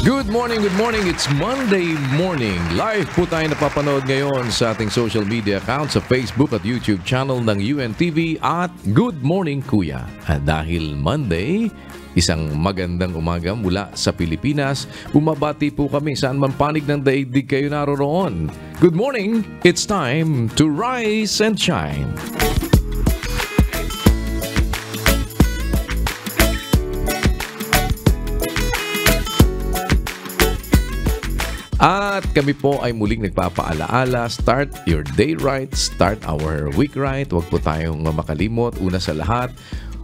Good morning. It's Monday morning. Live po tayo napapanood ngayon sa ating social media account sa Facebook at YouTube channel ng UNTV at Good Morning Kuya. At dahil Monday, isang magandang umaga mula sa Pilipinas. Bumabati po kami saan man panig ng daigdig kayo naroroon. Good morning. It's time to rise and shine. At kami po ay muling nagpapaalaala, start your day right, start our week right. Huwag po tayong makalimot. Una sa lahat,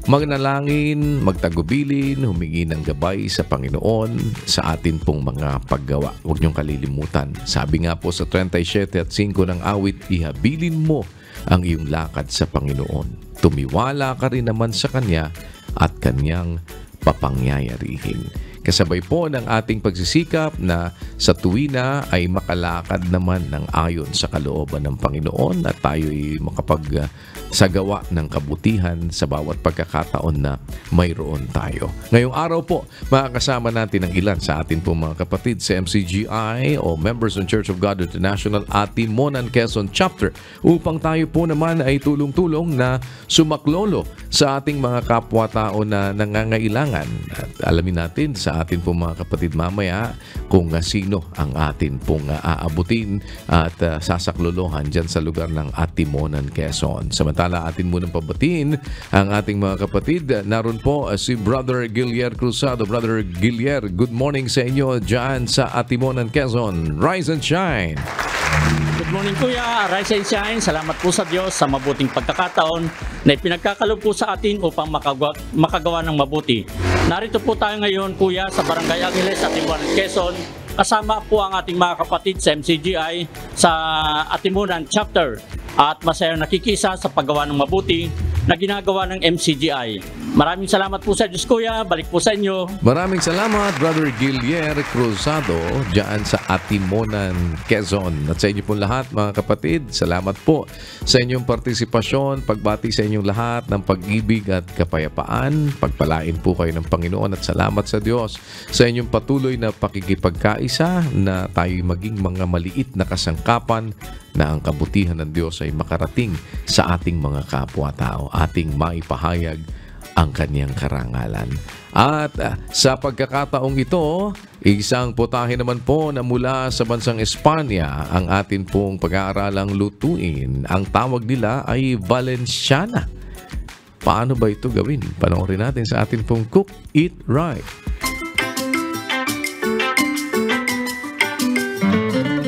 magnalangin, magtagubilin, humingi ng gabay sa Panginoon sa atin pong mga paggawa. Huwag niyong kalilimutan. Sabi nga po sa 37 at 5 ng awit, ihabilin mo ang iyong lakad sa Panginoon. Tumiwala ka rin naman sa Kanya at Kanyang papangyayarihin. Kasabay po ng ating pagsisikap na sa tuwina ay makalakad naman ng ayon sa kalooban ng Panginoon at tayo ay makapagsagawa ng kabutihan sa bawat pagkakataon na mayroon tayo. Ngayong araw po, makakasama natin ang ilan sa atin po mga kapatid sa MCGI o Members ng Church of God International Atimonan Quezon Chapter upang tayo po naman ay tulong-tulong na sumaklolo sa ating mga kapwa-tao na nangangailangan. At alamin natin sa atin pong mga kapatid mamaya kung sino ang atin pong aabutin at sasaklolohan dyan sa lugar ng Atimonan, Quezon. Samantala atin munang pabatiin ang ating mga kapatid. Naroon po si Brother Guillier Cruzado. Brother Guillier, good morning sa inyo dyan sa Atimonan, Quezon. Rise and shine! Good morning Kuya, Rise and Shine. Salamat po sa Diyos sa mabuting pagkakataon na ipinagkakalob po sa atin upang makagawa ng mabuti. Narito po tayo ngayon Kuya sa Barangay Angeles, Atimonan, Quezon. Kasama po ang ating mga kapatid sa MCGI sa Atimonan Chapter at masayang nakikisa sa paggawa ng mabuti na ginagawa ng MCGI. Maraming salamat po sa Diyos Kuya, balik po sa inyo. Maraming salamat Brother Guillier Cruzado dyan sa Atimonan, Quezon. At sa inyo po lahat mga kapatid, salamat po sa inyong partisipasyon, pagbati sa inyong lahat ng pag-ibig at kapayapaan. Pagpalain po kayo ng Panginoon at salamat sa Diyos sa inyong patuloy na pakikipagkaisa na tayo maging mga maliit na kasangkapan na ang kabutihan ng Diyos ay makarating sa ating mga kapwa-tao, ating maipahayag ang Kanyang karangalan. At sa pagkakataong ito, isang putahe naman po na mula sa bansang Espanya ang atin pong pag-aaralang lutuin. Ang tawag nila ay Valenciana. Paano ba ito gawin? Panoorin natin sa atin pong Cook It Right.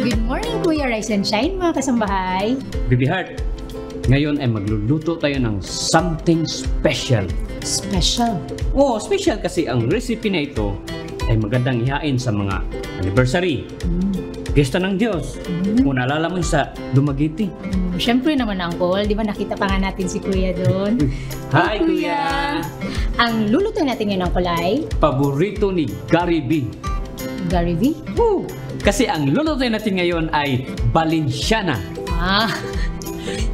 Good morning Kuya Rise and Shine mga kasambahay. Baby Heart, ngayon ay magluluto tayo ng something special. Special? Oo, special kasi ang recipe na ito ay magandang ihain sa mga anniversary. Gesta ng Diyos. Kung naalala mo sa Dumaguete. Siyempre naman Uncle, di ba nakita pa nga natin si Kuya doon? Hi Kuya! Ang luluto natin ngayon Uncle ay? Paborito ni Gary B. Gary V? Kasi ang luluto natin ngayon ay Valenciana.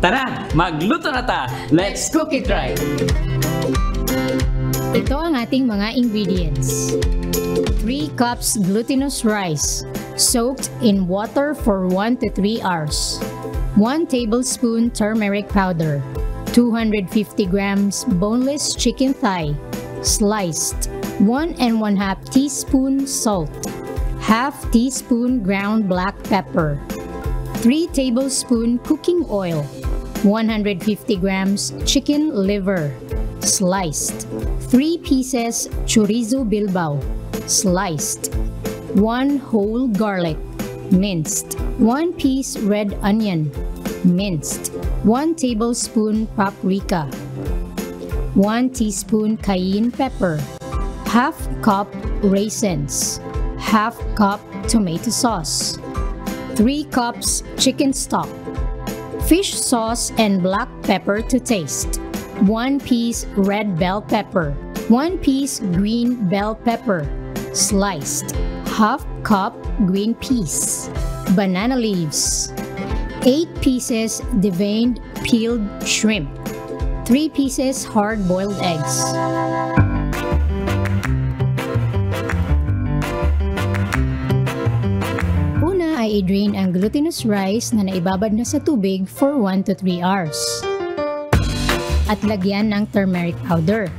Tara, magluto na ta! Let's cook it right! Ito ang ating mga ingredients. 3 cups glutinous rice, soaked in water for 1 to 3 hours. 1 tablespoon turmeric powder. 250 grams boneless chicken thigh, sliced. 1 1/2 teaspoon salt. Half teaspoon ground black pepper. 3 tablespoon cooking oil. 150 grams chicken liver, sliced. 3 pieces chorizo bilbao, sliced. 1 whole garlic, minced. 1 piece red onion, minced. 1 tablespoon paprika. 1 teaspoon cayenne pepper. Half cup raisins. Half cup tomato sauce. 3 cups chicken stock. Fish sauce and black pepper to taste. 1 piece red bell pepper. 1 piece green bell pepper, sliced. Half cup green peas. Banana leaves. 8 pieces deveined peeled shrimp. 3 pieces hard-boiled eggs. Una ay i-drain ang glutinous rice na naibabad na sa tubig for 1 to 3 hours. At lagyan ng turmeric powder.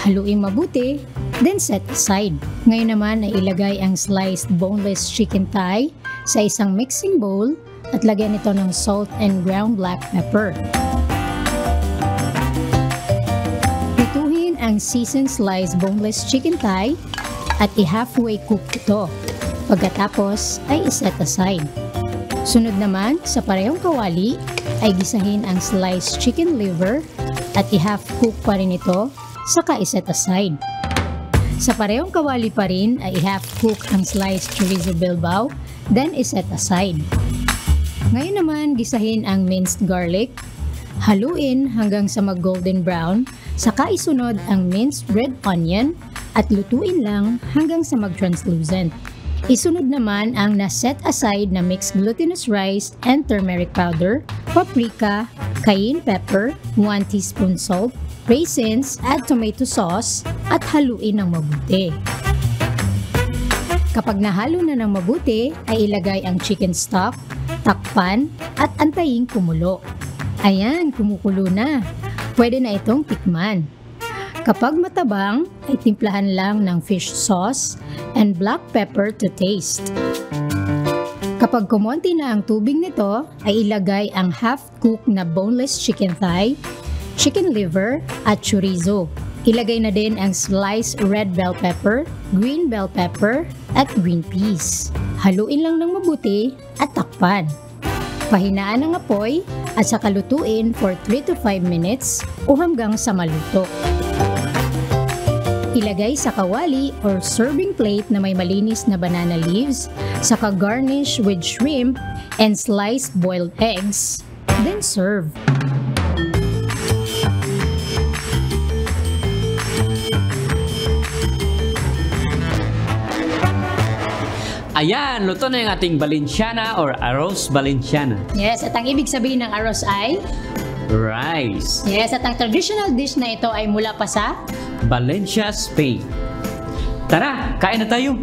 Haluin mabuti, then set aside. Ngayon naman ay ilagay ang sliced boneless chicken thigh sa isang mixing bowl at lagyan ito ng salt and ground black pepper. Prituhin ang seasoned sliced boneless chicken thigh at i-halfway cook ito. Pagkatapos ay iset aside. Sunod naman, sa parehong kawali ay gisahin ang sliced chicken liver at i-half cook pa rin ito saka iset aside. Sa parehong kawali pa rin ay i-half cook ang sliced chorizo bilbao, then iset aside. Ngayon naman, gisahin ang minced garlic, haluin hanggang sa mag-golden brown, saka isunod ang minced red onion at lutuin lang hanggang sa mag-translucent. Isunod naman ang na-set aside na mixed glutinous rice and turmeric powder, paprika, cayenne pepper, 1 teaspoon salt, raisins, add tomato sauce, at haluin ng mabuti. Kapag nahalo na ng mabuti, ay ilagay ang chicken stock, takpan, at antayin kumulo. Ayan, kumukulo na. Pwede na itong tikman. Kapag matabang, ay timplahan lang ng fish sauce and black pepper to taste. Kapag kumonti na ang tubig nito, ay ilagay ang half-cook na boneless chicken thigh, chicken liver, at chorizo. Ilagay na din ang sliced red bell pepper, green bell pepper, at green peas. Haluin lang ng mabuti at takpan. Pahinaan ang apoy at saka lutuin for 3 to 5 minutes o hanggang sa maluto. Ilagay sa kawali or serving plate na may malinis na banana leaves, saka garnish with shrimp and sliced boiled eggs, then serve. Ayan, luto na yung ating Valenciana or arroz Valenciana. Yes, at ang ibig sabihin ng arroz ay? Rice. Yes, at ang traditional dish na ito ay mula pa sa? Valencia, Spain. Tara, kain na tayo.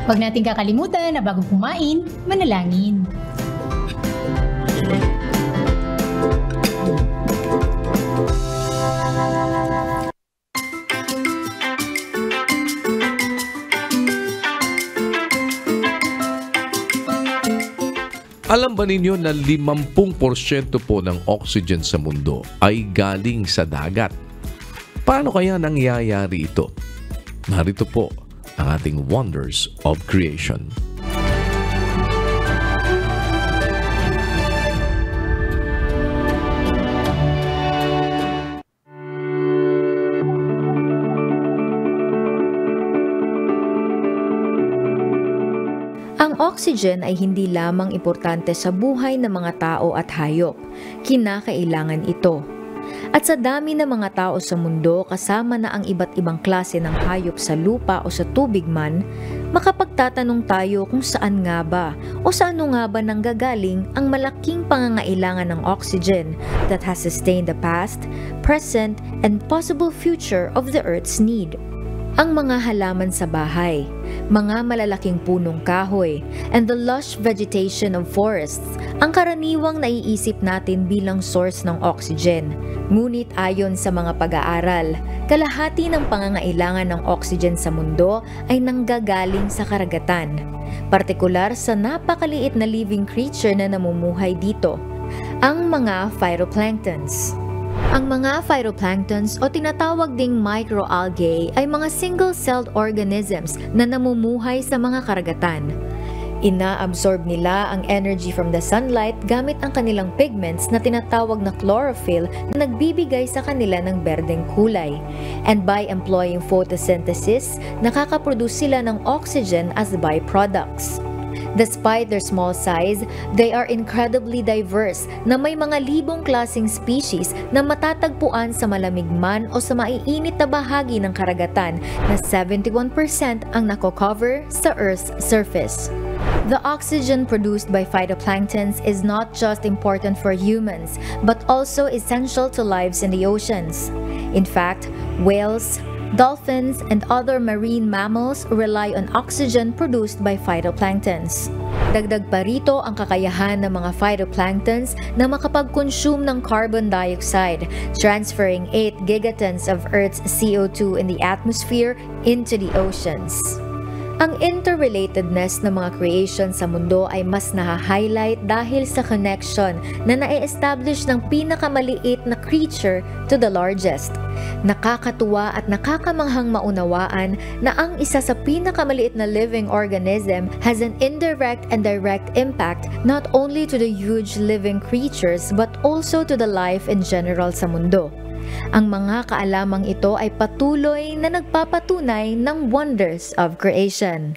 Huwag natin kakalimutan na bago kumain, manalangin. Alam ba ninyo na 50% po ng oxygen sa mundo ay galing sa dagat? Paano kaya nangyayari ito? Narito po ang ating Wonders of Creation. Ang oxygen ay hindi lamang importante sa buhay ng mga tao at hayop, kinakailangan ito. At sa dami ng mga tao sa mundo kasama na ang iba't ibang klase ng hayop sa lupa o sa tubig man, makapagtatanong tayo kung saan nga ba o sa ano nga ba nanggagaling ang malaking pangangailangan ng oxygen that has sustained the past, present, and possible future of the Earth's need. Ang mga halaman sa bahay, mga malalaking punong kahoy, and the lush vegetation of forests ang karaniwang naiisip natin bilang source ng oxygen. Ngunit ayon sa mga pag-aaral, kalahati ng pangangailangan ng oxygen sa mundo ay nanggagaling sa karagatan, partikular sa napakaliit na living creature na namumuhay dito, ang mga phytoplanktons. Ang mga phytoplanktons o tinatawag ding microalgae ay mga single-celled organisms na namumuhay sa mga karagatan. Ina-absorb nila ang energy from the sunlight gamit ang kanilang pigments na tinatawag na chlorophyll na nagbibigay sa kanila ng berdeng kulay. And by employing photosynthesis, nakakaproduce sila ng oxygen as byproducts. Despite their small size, they are incredibly diverse na may mga libong klaseng species na matatagpuan sa malamig man o sa maiinit na bahagi ng karagatan na 71% ang nako-cover sa Earth's surface. The oxygen produced by phytoplanktons is not just important for humans, but also essential to lives in the oceans. In fact, whales, dolphins, and other marine mammals rely on oxygen produced by phytoplanktons. Dagdag pa rito ang kakayahan ng mga phytoplanktons na makapag-consume ng carbon dioxide, transferring 8 gigatons of Earth's CO2 in the atmosphere into the oceans. Ang interrelatedness ng mga creation sa mundo ay mas naha-highlight dahil sa connection na na-establish ng pinakamaliit na creature to the largest. Nakakatuwa at nakakamanghang maunawaan na ang isa sa pinakamaliit na living organism has an indirect and direct impact not only to the huge living creatures but also to the life in general sa mundo. Ang mga kaalamang ito ay patuloy na nagpapatunay ng wonders of creation.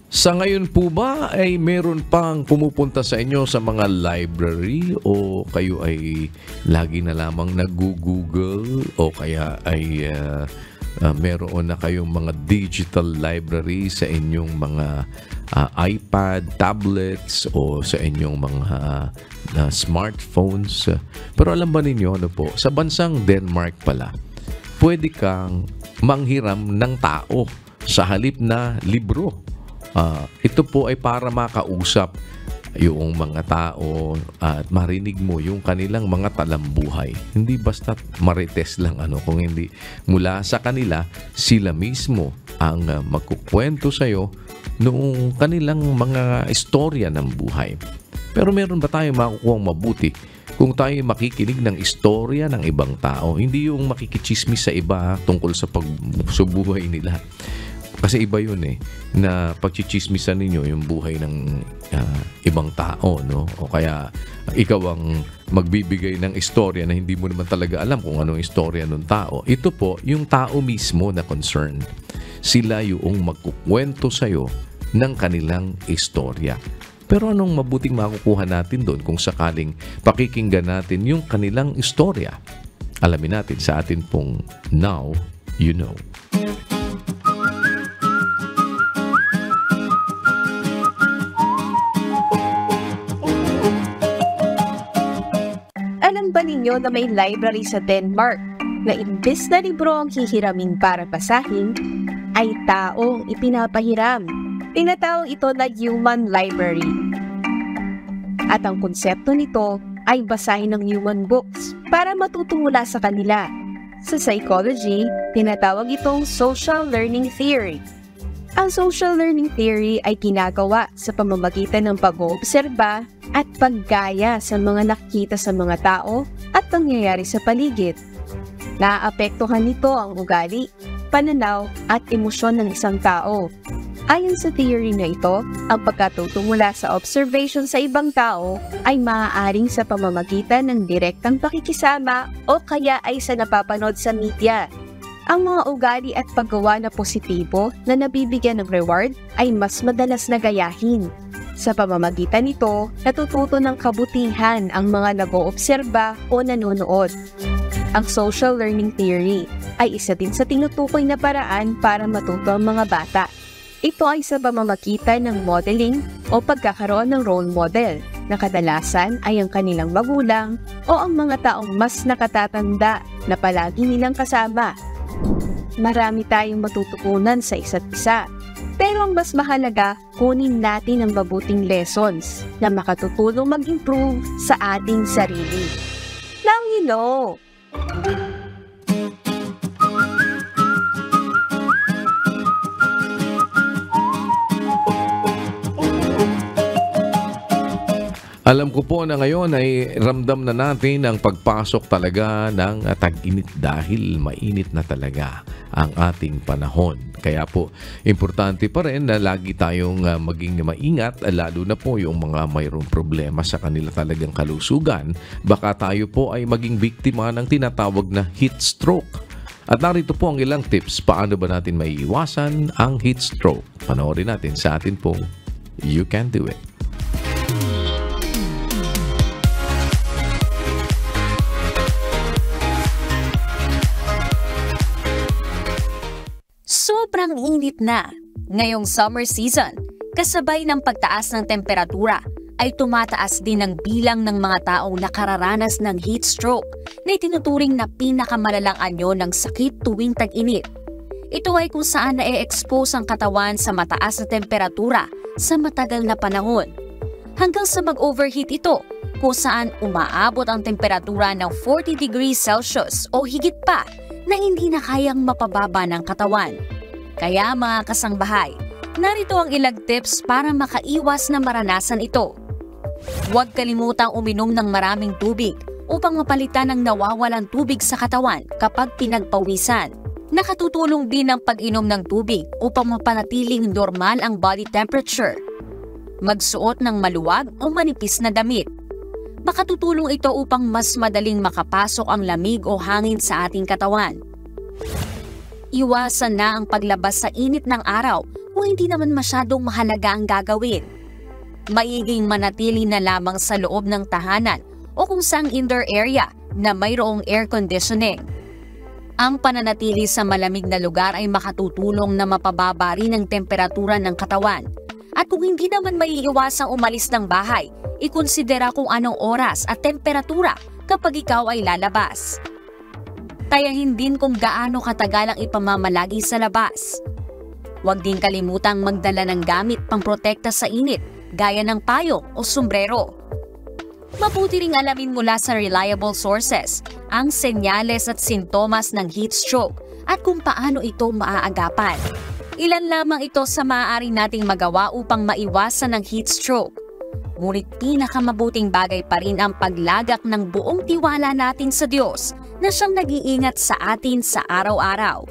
Sa ngayon po ba ay meron pang pumupunta sa inyo sa mga library o kayo ay lagi na lamang nag-google o kaya ay meron na kayong mga digital library sa inyong mga iPad, tablets o sa inyong mga smartphones. Pero alam ba ninyo ano po, sa bansang Denmark pala, pwede kang manghiram ng tao sa halip na libro. Ito po ay para makausap yung mga tao at marinig mo yung kanilang mga talambuhay. Hindi basta marites lang kung hindi mula sa kanila, sila mismo ang magkukwento sa'yo noong kanilang mga istorya ng buhay. Pero meron ba tayong makukuhang mabuti kung tayo makikinig ng istorya ng ibang tao? Hindi yung makikichismis sa iba tungkol sa buhay nila. Kasi iba yun na pagchichismisan ninyo yung buhay ng ibang tao, no? O kaya ikaw ang magbibigay ng istorya na hindi mo naman talaga alam kung anong istorya ng tao. Ito po, yung tao mismo na concerned. Sila yung magkukwento sa'yo ng kanilang istorya. Pero anong mabuting makukuha natin doon kung sakaling pakikinggan natin yung kanilang istorya? Alamin natin sa atin pong Now You Know. Alam ba ninyo na may library sa Denmark na imbes na libro ang hihiramin para basahin, ay taong ipinapahiram? Tinatawag ito na human library. At ang konsepto nito ay basahin ng human books para matuto mula sa kanila. Sa psychology, tinatawag itong social learning theory. Ang social learning theory ay ginagawa sa pamamagitan ng pag-oobserba at paggaya sa mga nakikita sa mga tao at pangyayari sa paligid. Naapektuhan nito ang ugali, pananaw at emosyon ng isang tao. Ayon sa theory na ito, ang pagkatuto mula sa observation sa ibang tao ay maaaring sa pamamagitan ng direktang pakikisama o kaya ay sa napapanood sa media. Ang mga ugali at paggawa na positibo na nabibigyan ng reward ay mas madalas na gayahin. Sa pamamagitan nito, natututo ng kabutihan ang mga nag-oobserba o nanonood. Ang social learning theory ay isa din sa tinutukoy na paraan para matuto ang mga bata. Ito ay sa pamamagitan ng modeling o pagkakaroon ng role model na kadalasan ay ang kanilang magulang o ang mga taong mas nakatatanda na palagi nilang kasama. Marami tayong matututunan sa isa't isa. Pero ang mas mahalaga, kunin natin ang mabuting lessons na makatutulong mag-improve sa ating sarili. Now you know! Alam ko po na ngayon ay ramdam na natin ang pagpasok talaga ng tag-init dahil mainit na talaga ang ating panahon. Kaya po, importante pa rin na lagi tayong maging maingat, lalo na po yung mga mayroong problema sa kanila talagang kalusugan. Baka tayo po ay maging biktima ng tinatawag na heat stroke. At narito po ang ilang tips paano ba natin maiiwasan ang heat stroke. Panoorin natin sa atin pong You Can Do It. Sobrang init na. Ngayong summer season, kasabay ng pagtaas ng temperatura, ay tumataas din ang bilang ng mga taong nakararanas ng heat stroke na itinuturing na pinakamalalang anyo ng sakit tuwing tag-init. Ito ay kung saan na-expose ang katawan sa mataas na temperatura sa matagal na panahon. Hanggang sa mag-overheat ito, kung saan umaabot ang temperatura ng 40 degrees Celsius o higit pa na hindi na kayang mapababa ng katawan. Kaya mga kasangbahay, narito ang ilang tips para makaiwas na maranasan ito. Huwag kalimutang uminom ng maraming tubig upang mapalitan ang nawawalang tubig sa katawan kapag pinagpawisan. Nakatutulong din ang pag-inom ng tubig upang mapanatiling normal ang body temperature. Magsuot ng maluwag o manipis na damit. Makatutulong ito upang mas madaling makapasok ang lamig o hangin sa ating katawan. Iwasan na ang paglabas sa init ng araw kung hindi naman masyadong mahalaga ang gagawin. Maiging manatili na lamang sa loob ng tahanan o kung saang indoor area na mayroong air conditioning. Ang pananatili sa malamig na lugar ay makatutulong na mapababa rin ang temperatura ng katawan. At kung hindi naman maiiwasang umalis ng bahay, ikonsidera kung anong oras at temperatura kapag ikaw ay lalabas. Tayahin din kung gaano katagal ang ipamamalagi sa labas. Huwag din kalimutang magdala ng gamit pangprotekta sa init, gaya ng payong o sombrero. Mabuti ring alamin mula sa reliable sources ang senyales at sintomas ng heat stroke at kung paano ito maaagapan. Ilan lamang ito sa maaari nating magawa upang maiwasan ang heat stroke. Ngunit pinakamabuting bagay pa rin ang paglagak ng buong tiwala natin sa Diyos na siyang nag-iingat sa atin sa araw-araw.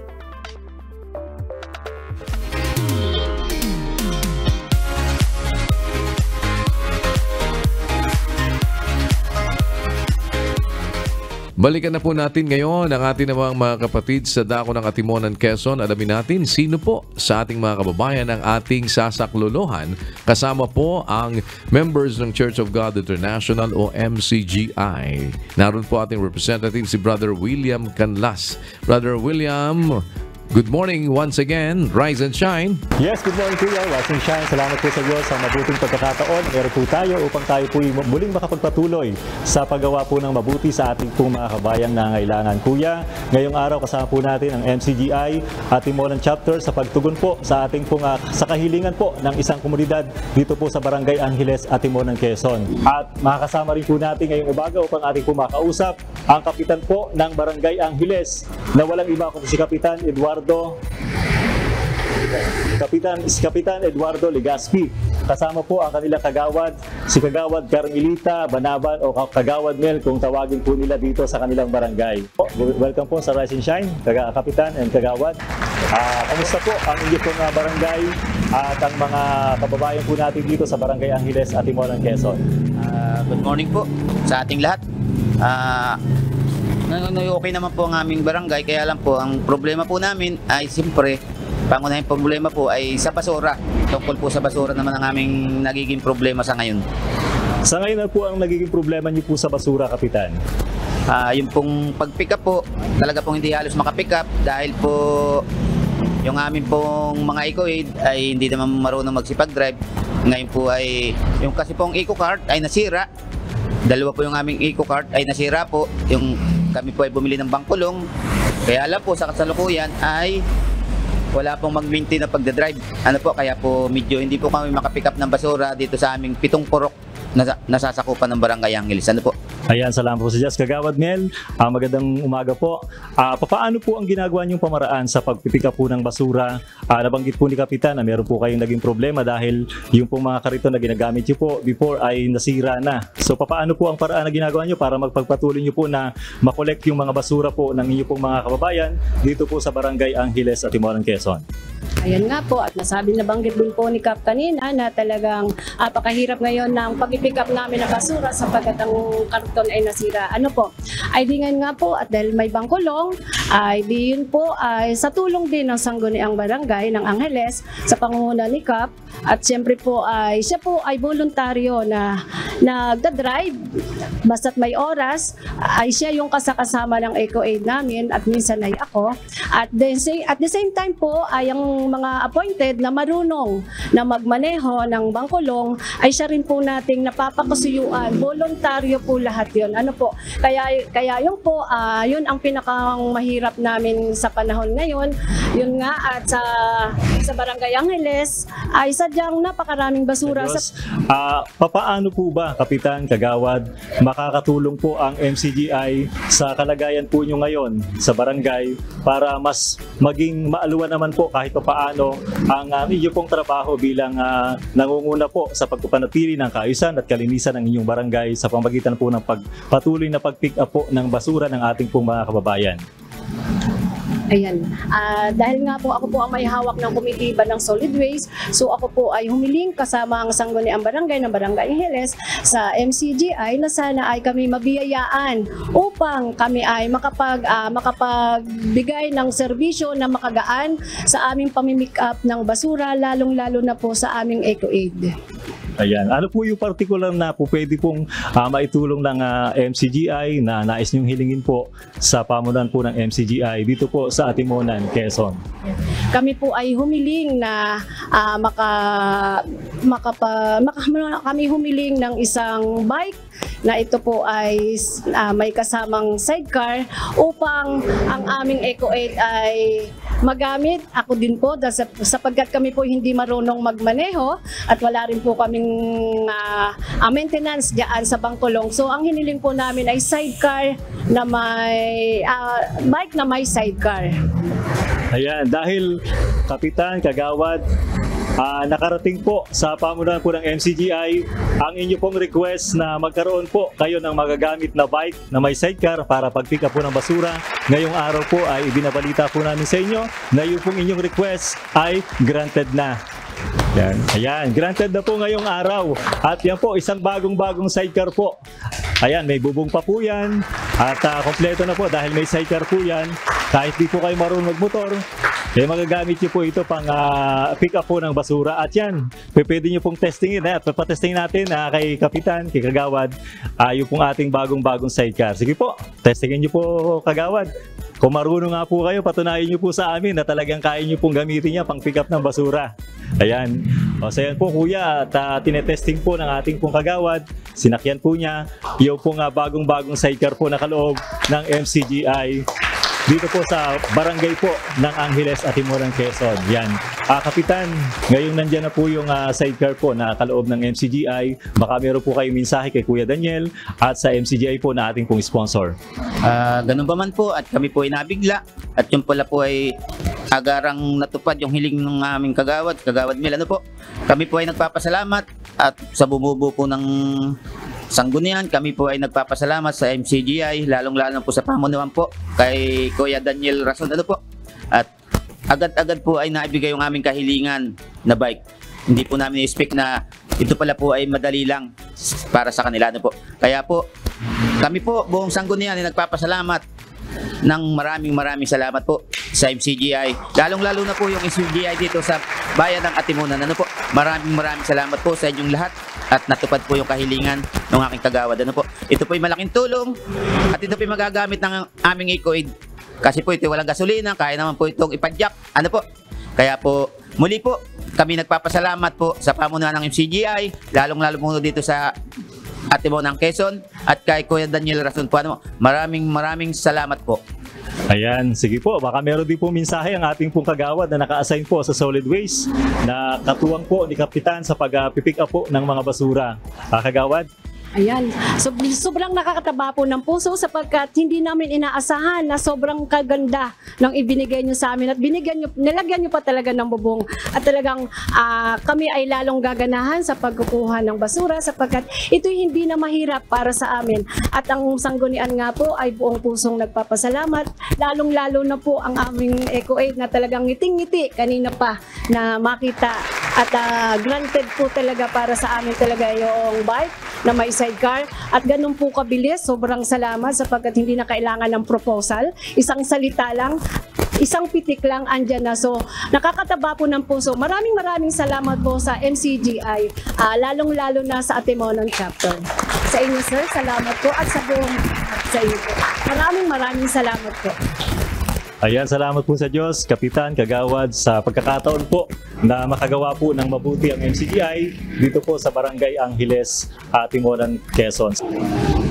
Balikan na po natin ngayon ang ating namang mga kapatid sa dako ng Atimonan, Quezon. Alamin natin sino po sa ating mga kababayan ang ating sasaklolohan. Kasama po ang members ng Church of God International o MCGI. Naroon po ating representative si Brother William Canlas. Brother William, good morning once again. Rise and shine. Yes, good morning Kuya. Rise and shine. Salamat po sa Diyos sa mabuting pagkakataon. Meron po tayo upang tayo po muling makapagpatuloy sa paggawa po ng mabuti sa ating pong mga kabayang nangangailangan. Kuya, ngayong araw kasama po natin ang MCGI at Timonan Chapter sa pagtugon po sa ating pong sa kahilingan po ng isang komunidad dito po sa Barangay Angeles at Timonan, Quezon. At makakasama rin po natin ngayong umaga upang ating po makausap ang kapitan po ng Barangay Angeles na walang iba kundi si Kapitan Eduardo Legaspi. Kasama po ang kanilang kagawad, si Kagawad Carmelita Banaban o Kagawad Mel kung tawagin po nila dito sa kanilang barangay. Welcome po sa Rise and Shine, Kapitan and Kagawad. Kamusta po ang inyong pong barangay at ang mga kababayan po natin dito sa Barangay Angeles at Timonan, Quezon? Good morning po sa ating lahat. Okay naman po ang aming barangay, kaya lang po ang problema po namin ay siyempre pangunahing problema po ay sa basura. Tungkol po sa basura naman ang aming nagiging problema sa ngayon. Sa ngayon na po ang nagiging problema niyo po sa basura, Kapitan? Yung pong pag-pick up po, talaga pong hindi halos makapick up dahil po yung amin pong mga eco-aid ay hindi naman marunong magsipag-drive. Ngayon po ay yung kasi pong eco-cart ay nasira. Dalawa po yung aming eco-cart ay nasira po. Yung kami po ay bumili ng bangkulong. Kaya alam po sa kasalukuyan ay wala pong mag-maintain na pagdadrive. Kaya po medyo hindi po kami makapick up ng basura dito sa aming 7 purok na nasasakupan ng Barangay Angeles. Ayan, salamat po sa Diyos. Kagawad Mel, magandang umaga po. Paano po ang ginagawa niyong pamaraan sa pagpipick up po ng basura? Nabanggit po ni Kapitan na meron po kayong naging problema dahil yung pong mga kariton na ginagamit niyo po before ay nasira na. So paano po ang paraan na ginagawa niyo para magpagpatuloy niyo po na makolekt yung mga basura po ng inyong pong mga kababayan dito po sa Barangay Angeles at Timonan, Quezon? Ayan nga po, at nabanggit din po ni Kap kanina na talagang apakahirap ngayon ng pag-pick up namin ng basura sapagkat ang karton ay nasira. Ay di nga po, at dahil may bangkulong, ay di yun po ay sa tulong din ng Sangguniang Barangay ng Angeles sa pangunguna ni Kap, at siyempre po ay siya po ay voluntaryo na nagda-drive basta't may oras, ay siya yung kasama ng Eco-Aid namin at minsan ay ako. At the same time po ay ang mga appointed na marunong na magmaneho ng bangkulong ay siya rin po nating napapakasuyuan. Voluntaryo po lahat yun. Ano po? Kaya yun po, yun ang pinakang mahirap namin sa panahon ngayon. Yun nga, at sa Barangay Angeles ay sadyang napakaraming basura. Papaano po ba, Kapitan, Kagawad, makakatulong po ang MCGI sa kalagayan po nyo ngayon sa barangay para mas maging maaluan naman po kahit paano ang inyo pong trabaho bilang nangunguna po sa pagpapanatili ng kaayusan at kalinisan ng inyong barangay sa pamamagitan po ng patuloy na pag-pick up po ng basura ng ating pong mga kababayan? Ayan. Dahil nga po ako po ang may hawak ng komitiba ng solid waste, so ako po ay humiling kasama ang Sangguniang Barangay ng Barangay Angeles sa MCGI na sana ay kami mabiyayaan upang kami ay makapagbigay ng serbisyo na makagaan sa aming pamimick up ng basura, lalong-lalo na po sa aming Eco-Aid. Ayan. Ano po yung particular na po pwede pong maitulong ng MCGI na nais niyong hilingin po sa pamunuan po ng MCGI dito po sa Atimonan, Quezon? Kami po ay humiling na kami humiling ng isang bike na ito po ay may kasamang sidecar upang ang aming Eco-Aid ay magamit. Ako din po sapagkat kami po hindi marunong magmaneho at wala rin po kaming maintenance diyan sa bangkulong. So ang hiniling po namin ay sidecar na may bike na may sidecar. Ayan, dahil Kapitan, Kagawad, nakarating po sa pamunuan po ng MCGI ang inyo pong request na magkaroon po kayo ng magagamit na bike na may sidecar para pag-pick up po ng basura. Ngayong araw po ay ibinabalita po namin sa inyo na yung pong inyong request ay granted na. Yan. Ayan, granted na po ngayong araw. At yan po, isang bagong sidecar po. Ayan, may bubong pa po yan. At kompleto na po dahil may sidecar po yan. Kahit di po kayo marunong magmotor, magagamit nyo po ito pang pick up po ng basura. At yan, pwede nyo pong testingin. At papatesting natin kay Kapitan, kay Kagawad, yung pong ating bagong sidecar. Sige po, testingin nyo po, Kagawad. Kung marunong nga po kayo, patunayan nyo po sa amin na talagang kaya nyo pong gamitin niya pang pick up ng basura. Ayan. O, so yan po kuya, at tinetesting po ng ating pong Kagawad. Sinakyan po niya yung pong bagong sidecar po na kaloob ng MCGI dito po sa barangay po ng Angeles, Atimonan, Quezon. Yan. Kapitan, ngayon nandyan na po yung sidecar po na kaloob ng MCGI. Baka meron po kayong mensahe kay Kuya Daniel at sa MCGI po na ating pong sponsor. Ganun pa man po at kami po ay nabigla at yung pala po ay agarang natupad yung hiling ng aming Kagawad Mil. Ano po? Kami po ay nagpapasalamat at sa bumubuo po ng Sanggunian, kami po ay nagpapasalamat sa MCGI, lalong-lalo po sa pamunuan po kay Kuya Daniel Rason. Ano po? At agad-agad po ay naibigay yung aming kahilingan na bike. Hindi po namin i-expect na ito pala po ay madali lang para sa kanila. Ano po? Kaya po, kami po, buong Sanggunian ay nagpapasalamat ng maraming salamat po sa MCGI. Lalong-lalo na po yung MCGI dito sa bayan ng Atimonan. Ano po? Maraming salamat po sa inyong lahat at natupad po yung kahilingan ng aking Kagawad. Ano po? Ito po ay malaking tulong at ito po ay magagamit ng aming Eco-Aid. Kasi po ito walang gasolina, kaya naman po itong ipadyak. Ano po? Kaya po, muli po, kami nagpapasalamat po sa pamunuan ng MCGI, lalong-lalo po dito sa Atimonan, Quezon at kay Kuya Daniel Rason po. Ano, maraming salamat po. Ayan, sige po. Baka meron din po mensahe ang ating pong Kagawad na naka-assign po sa solid waste na katuwang po ni Kapitan sa pag-pick up po ng mga basura. Kagawad? Ayan. So, sobrang nakakataba po ng puso sapagkat hindi namin inaasahan na sobrang kaganda ng ibinigay nyo sa amin at nilagyan nyo pa talaga ng bubong at talagang kami ay lalong gaganahan sa pagkukuha ng basura sapagkat ito hindi na mahirap para sa amin at ang Sanggunian nga po ay buong pusong nagpapasalamat, lalong-lalo na po ang aming Eco-Aid na talagang ngiting-ngiti kanina pa na makita at granted po talaga para sa amin talaga yung bike na may sidecar at ganun po kabilis. Sobrang salamat sapagkat hindi na kailangan ng proposal. Isang salita lang, isang pitik lang andyan na. So nakakataba po ng puso. Maraming salamat po sa MCGI, lalong-lalo na sa Atimonan chapter. Sa inyo sir, salamat po at sa buong sa inyo po. Maraming salamat po. Ayan, salamat po sa Diyos, Kapitan, Kagawad, sa pagkakataon po na makagawa po ng mabuti ang MCGI dito po sa Barangay Angeles, Timonan, Quezon.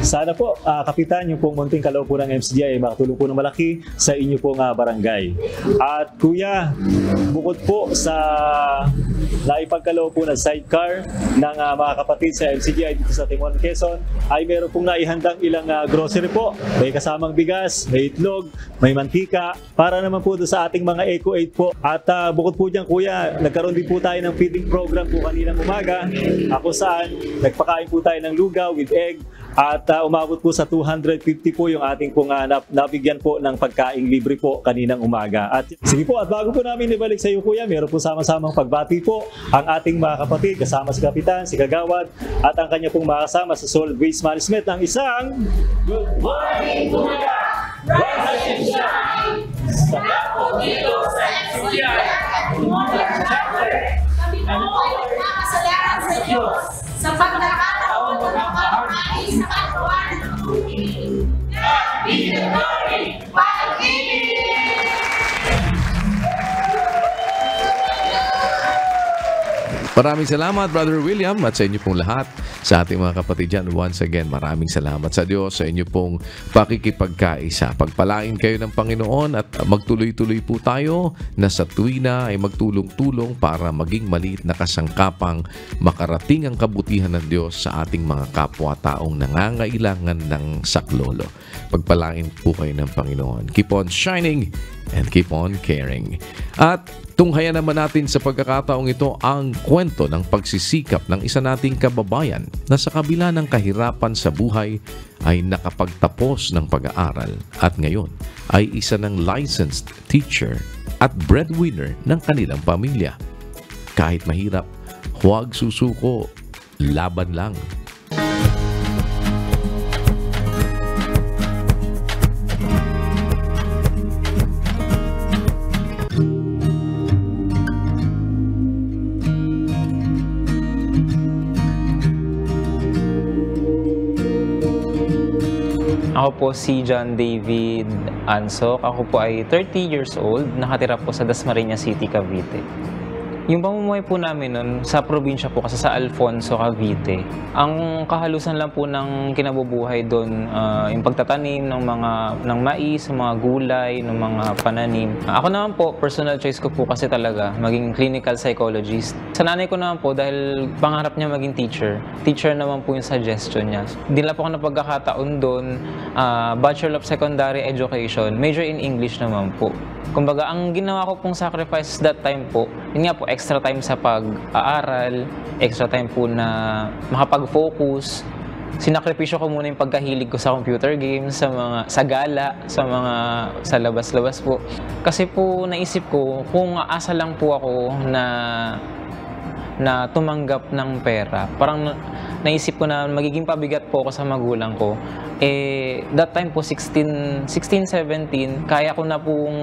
Sana po, Kapitan, yung pong munting kaloob po ng MCGI ay makatulong po ng malaki sa inyo pong barangay. At Kuya, bukod po sa naipagkaloob po ng sidecar ng mga kapatid sa MCGI dito sa Timonan, Quezon, ay meron pong naihandang ilang grocery po. May kasamang bigas, may itlog, may mantika, para naman po doon sa ating mga Eco 8 po. At bukod po dyan, Kuya, nagkaroon din po tayo ng feeding program po kaninang umaga, kung saan nagpakain po tayo ng lugaw with egg. At umabot po sa 250 po yung ating pong nabigyan po ng pagkain libre po kaninang umaga. At sige po, at bago po namin ibalik sa iyo, Kuya, meron po sama-samang pagbati po ang ating mga kapatid, kasama si Kapitan, si Kagawad, at ang kanya pong mga kasama sa Solid Waste Management ng isang Good Morning, Kuya! Rise and shine! Salamat dito sa MCGI! Kami po ay nagpapasalamat sa Diyos sa pagkakataon ng makakapagay sa katawan ng buhay. Be the glory! Pag-ibig! Maraming salamat, Brother William, at sa inyo pong lahat, sa ating mga kapatid dyan. Once again, maraming salamat sa Diyos sa inyo pong pakikipagkaisa. Pagpalain kayo ng Panginoon at magtuloy-tuloy po tayo na sa tuwina ay magtulong-tulong para maging maliit na kasangkapang makarating ang kabutihan ng Diyos sa ating mga kapwa-taong nangangailangan ng saklolo. Pagpalain po kayo ng Panginoon. Keep on shining and keep on caring. At tunghayan naman natin sa pagkakataong ito ang kwento ng pagsisikap ng isa nating kababayan na sa kabila ng kahirapan sa buhay ay nakapagtapos ng pag-aaral at ngayon ay isa ng licensed teacher at breadwinner ng kanilang pamilya. Kahit mahirap, huwag susuko, laban lang. Ako po si John David Ansok. Ako po ay 30 years old. Nakatira po sa Dasmariñas City, Cavite. Yung pamumuhay po namin nun, sa probinsya po kasi sa Alfonso, Cavite. Ang kahalusan lang po ng kinabubuhay doon, yung pagtatanim ng mais, ng mga gulay, ng mga pananim. Ako naman po, personal choice ko po kasi talaga, maging clinical psychologist. Sa nanay ko naman po, dahil pangarap niya maging teacher. Teacher naman po yung suggestion niya. Hindi lang po ako napagkakataon doon, Bachelor of Secondary Education, major in English naman po. Kumbaga, ang ginawa ko pong sacrifice that time po, yun nga po, extra time sa pag-aaral, extra time po na makapag-focus. Sinakripisyo ko muna yung pagkahilig ko sa computer games, sa gala, sa labas-labas po. Kasi po naisip ko, kung aasa lang po ako na tumanggap ng pera, parang naisip ko na magiging pabigat po ako sa magulang ko. That time po, 16, 17, kaya ko na pong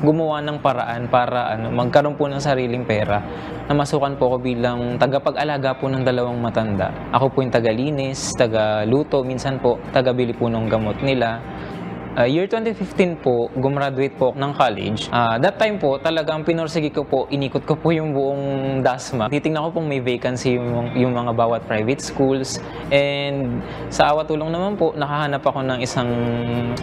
gumawa ng paraan para magkaroon po ng sariling pera. Namasukan po ako bilang tagapag-alaga po ng dalawang matanda. Ako po yung tagalinis, tagaluto, minsan po tagabili po ng gamot nila. Year 2015 po, gumraduate po ng college. That time po, talagang pinorsige ko po, inikot ko po yung buong DASMA. Titingnan ko pong may vacancy yung mga bawat private schools. And sa awa tulong naman po, nakahanap ako ng isang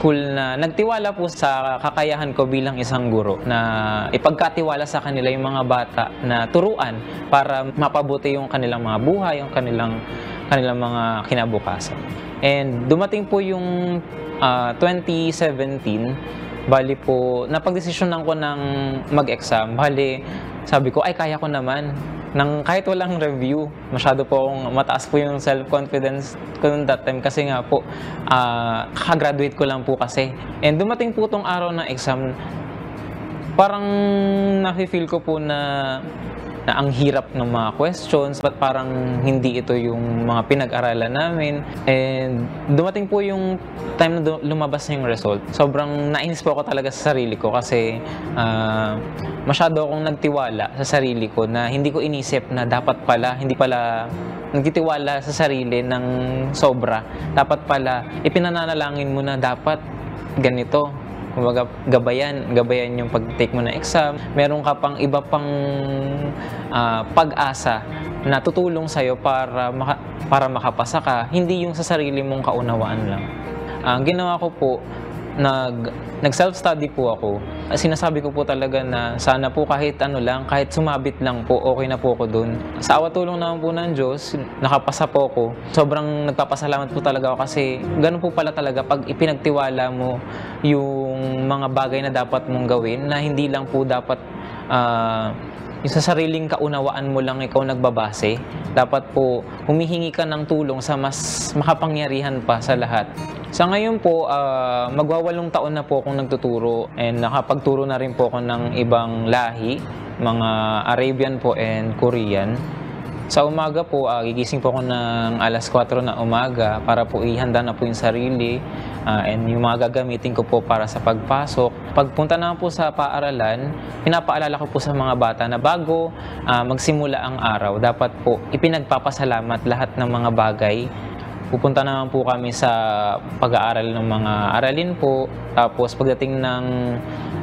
school na nagtiwala po sa kakayahan ko bilang isang guro na ipagkatiwala sa kanila yung mga bata na turuan para mapabuti yung kanilang mga buhay, yung kanilang mga kinabukasan. And dumating po yung 2017, bali po, napagdesisyonan ko ng mag-exam. Bali, sabi ko, ay kaya ko naman. Kahit walang review, masyado po mataas po yung self-confidence ko noon that time kasi nga po, kakagraduate ko lang po kasi. And dumating po tong araw ng exam, parang nafe-feel ko po na na ang hirap ng mga questions, but parang hindi ito yung mga pinag-aralan namin. And dumating po yung time na lumabas na yung result. Sobrang nainis po ako talaga sa sarili ko kasi masyado akong nagtiwala sa sarili ko na hindi ko inisip na dapat pala, hindi pala nagtitiwala sa sarili ng sobra. Dapat pala, ipinananalangin mo na dapat ganito. Kumbaga, gabayan yung pag-take mo ng exam. Meron ka pang iba pang pag-asa na tutulong sa'yo para makapasa ka. Hindi yung sa sarili mong kaunawaan lang. Ang ginawa ko po, nag-self-study po ako. Sinasabi ko po talaga na sana po kahit ano lang, kahit sumabit lang po, okay na po ako dun. Sa awa tulong naman po ng Diyos, nakapasa po ako. Sobrang nagpapasalamat po talaga ako kasi ganun po pala talaga pag ipinagtiwala mo yung mga bagay na dapat mong gawin, na hindi lang po dapat yung sa sariling kaunawaan mo lang ikaw nagbabase. Dapat po humihingi ka ng tulong sa mas makapangyarihan pa sa lahat. Sa ngayon po, magwa-8 taon na po akong nagtuturo and nakapagturo na rin po ako ng ibang lahi, mga Arabian po and Korean. Sa umaga po, gigising po ako ng alas 4 na umaga para po ihanda na po yung sarili and yung mga gagamitin ko po para sa pagpasok. Pagpunta naman po sa paaralan, pinapaalala ko po sa mga bata na bago magsimula ang araw, dapat po ipinagpapasalamat lahat ng mga bagay. Pupunta naman po kami sa pag-aaral ng mga aralin po. Tapos pagdating ng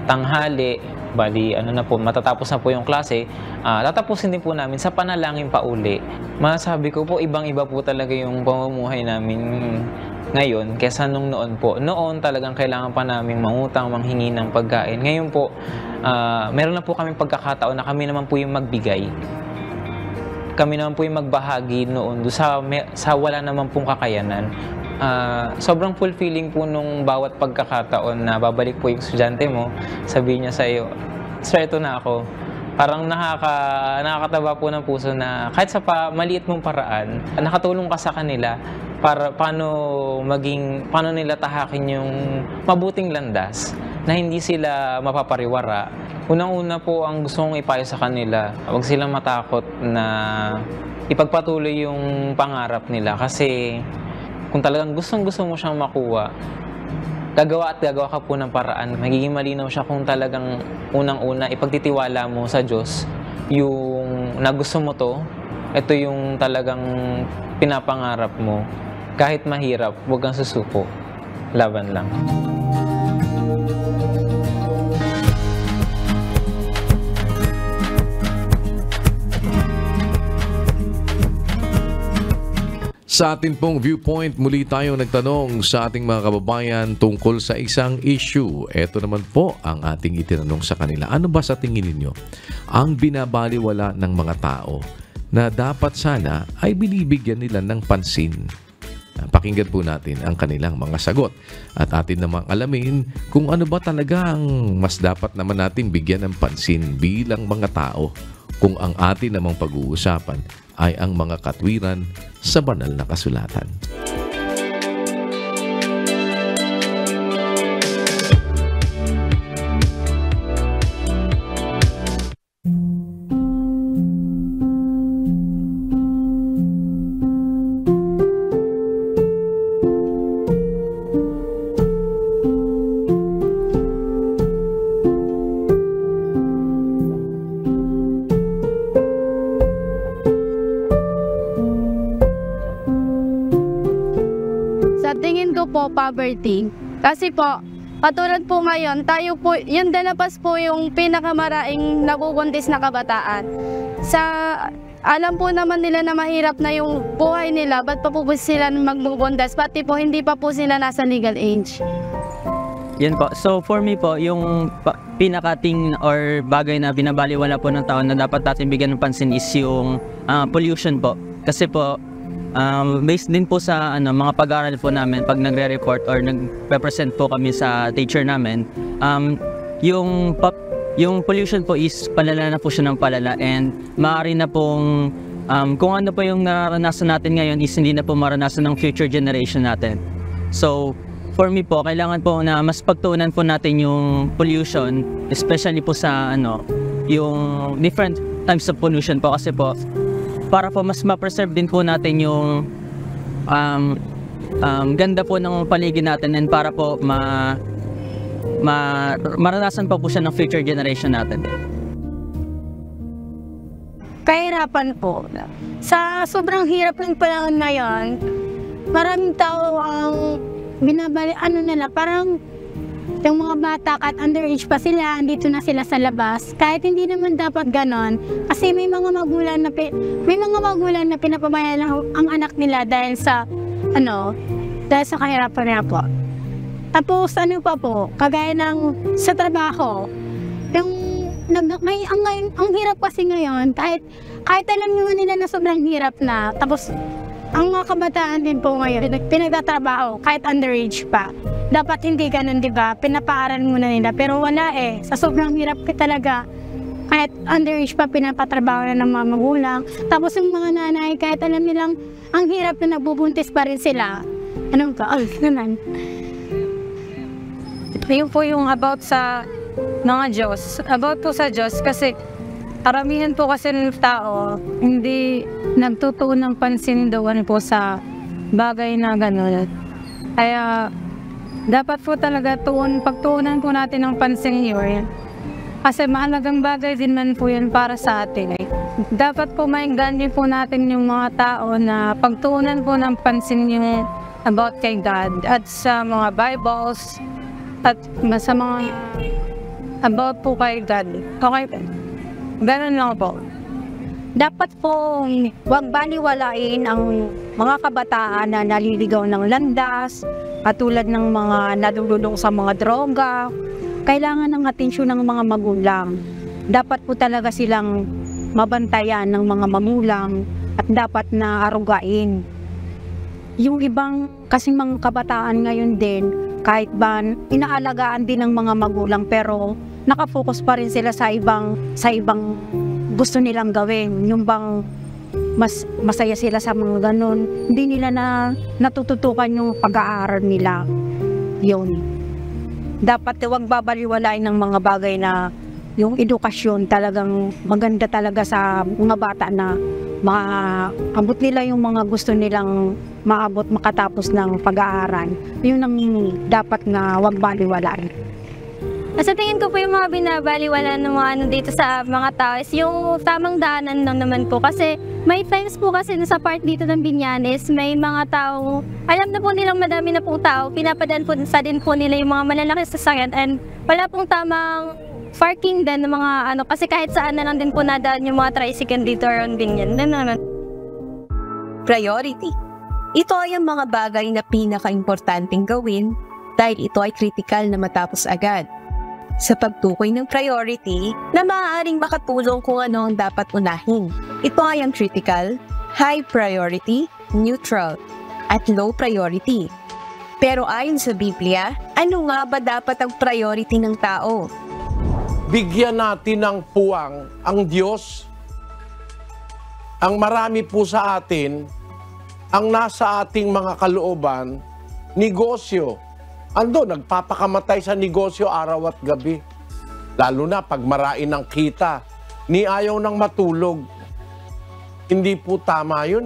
tanghali, bali ano na po, matatapos na po yung klase, tatapusin din po namin sa panalangin pa uli. Masasabi ko po, ibang-iba po talaga yung pamumuhay namin ngayon kesa nung noon po. Noon talagang kailangan pa namin mangutang, manghingi ng pagkain. Ngayon po, meron na po kami pagkakataon na kami naman po yung magbigay. Kami naman po yung magbahagi noon sa wala naman pong kakayanan. Sobrang fulfilling po nung bawat pagkakataon na babalik po yung estudyante mo, sabihin niya sa iyo, "Sir, ito na ako." Parang nakakataba po ng puso na kahit sa maliit mong paraan, nakatulong ka sa kanila para paano nila tahakin yung mabuting landas na hindi sila mapapariwara. Unang-una po ang gusto kong ipayo sa kanila, huwag silang matakot na ipagpatuloy yung pangarap nila kasi kung talagang gustong-gusto mo siyang makuha, gagawa ka po ng paraan. Magiging malinaw siya kung talagang unang-una ipagtitiwala mo sa Diyos yung na gusto mo to, ito yung talagang pinapangarap mo. Kahit mahirap, huwag kang susuko. Laban lang. Sa ating pong viewpoint, muli tayong nagtanong sa ating mga kababayan tungkol sa isang issue. Ito naman po ang ating itinanong sa kanila. Ano ba sa tingin ninyo ang binabaliwala ng mga tao na dapat sana ay binibigyan nila ng pansin? Pakinggan po natin ang kanilang mga sagot at atin namang alamin kung ano ba talaga ang mas dapat naman natin bigyan ng pansin bilang mga tao kung ang atin namang pag-uusapan ay ang mga katwiran sa banal na kasulatan. Poverty. Kasi po, katulad po ngayon, tayo po, yung dalapas po yung pinakamaraing nabubuntis na kabataan. Alam po naman nila na mahirap na yung buhay nila, ba't pa po sila magbubundas? Pati po, hindi pa po sila nasa legal age. Yan po. So for me po, yung pinakating or bagay na binabaliwala po ng tao na dapat natin bigyan ng pansin is yung pollution po. Kasi po, based din po sa mga pag-aaral po namin pag nagre-report or nagpe-present po kami sa teacher namin, yung pollution po is palala na po siya ng palala and maaari na pong kung ano po yung naranasan natin ngayon is hindi na po maranasan ng future generation natin. So for me po, kailangan po na mas pagtuunan po natin yung pollution, especially po sa yung different times of pollution po kasi po para po mas ma-preserve din po natin yung ganda po ng paligid natin and para po maranasan pa po siya ng future generation natin. Kahirapan po. Sa sobrang hirap ng panahon ngayon, maraming tao ang parang yung mga bata at underage pa sila, andito na sila sa labas. Kahit hindi naman dapat ganon, kasi may mga magulang na pinapabayaan ang anak nila dahil sa kahirapan nila po. Tapos pa po, kagaya ng sa trabaho, ang hirap kasi ngayon, kahit alam naman nila na sobrang hirap na, tapos ang mga kabataan din po ngayon, pinagtatrabaho kahit underage pa. Dapat hindi ganun, di ba? Pinapaaral muna nila, pero wala sa sobrang hirap talaga. Kahit underage pa, pinapatrabaho na ng mga magulang. Tapos yung mga nanay, kahit alam nilang ang hirap na nagbubuntis pa rin sila. Ganun. Yun po yung about sa mga Diyos. About po sa Diyos kasi karamihan po kasi ng tao hindi nagtutuon ng pansin doon po sa bagay na gano'n. Kaya dapat po talaga pagtuunan po natin ng pansin yun. Kasi mahalagang bagay din man po yun para sa atin. Dapat po mainggan din po natin yung mga tao na pagtuunan po ng pansin yung about kay God at sa mga Bibles at sa mga about po kay God. Okay po. Ganun lang po. Dapat po huwag baliwalain ang mga kabataan na naliligaw ng landas, katulad ng mga nadululong sa mga droga. Kailangan ng atensyon ng mga magulang. Dapat po talaga silang mabantayan ng mga magulang at dapat na arugain. Yung ibang kasing mga kabataan ngayon din, kahit ba inaalagaan din ng mga magulang pero nakafocus pa rin sila sa ibang gusto nilang gawin. Yung bang masaya sila sa mga ganun, hindi nila natututukan yung pag-aaral nila. Yun. Dapat huwag babaliwalain ng mga bagay na yung edukasyon talagang maganda talaga sa mga bata na maabot nila yung mga gusto nilang maabot makatapos ng pag-aaral. Yun ang dapat na huwag baliwalain. Sa tingin ko po yung mga binabaliwala ng mga dito sa mga tao is yung tamang daanan lang naman po. Kasi may times po kasi sa part dito ng Binyanes, may mga tao, alam na po nilang madami na pong tao, pinapadaan po sa din po nila yung mga malalaki sasakyan and wala pong tamang parking din ng mga kasi kahit saan na lang din po nadaan yung mga tricycle dito around Binyan. Priority. Ito ay ang mga bagay na pinaka-importanting gawin dahil ito ay critical na matapos agad. Sa pagtukoy ng priority na maaaring makatulong kung ano ang dapat unahin. Ito ay ang critical, high priority, neutral, at low priority. Pero ayon sa Biblia, ano nga ba dapat ang priority ng tao? Bigyan natin ng puwang ang Diyos. Ang marami po sa atin, ang nasa ating mga kalooban, negosyo. Nagpapakamatay sa negosyo araw at gabi. Lalo na pag marain ng kita, ni ayaw nang matulog. Hindi po tama yun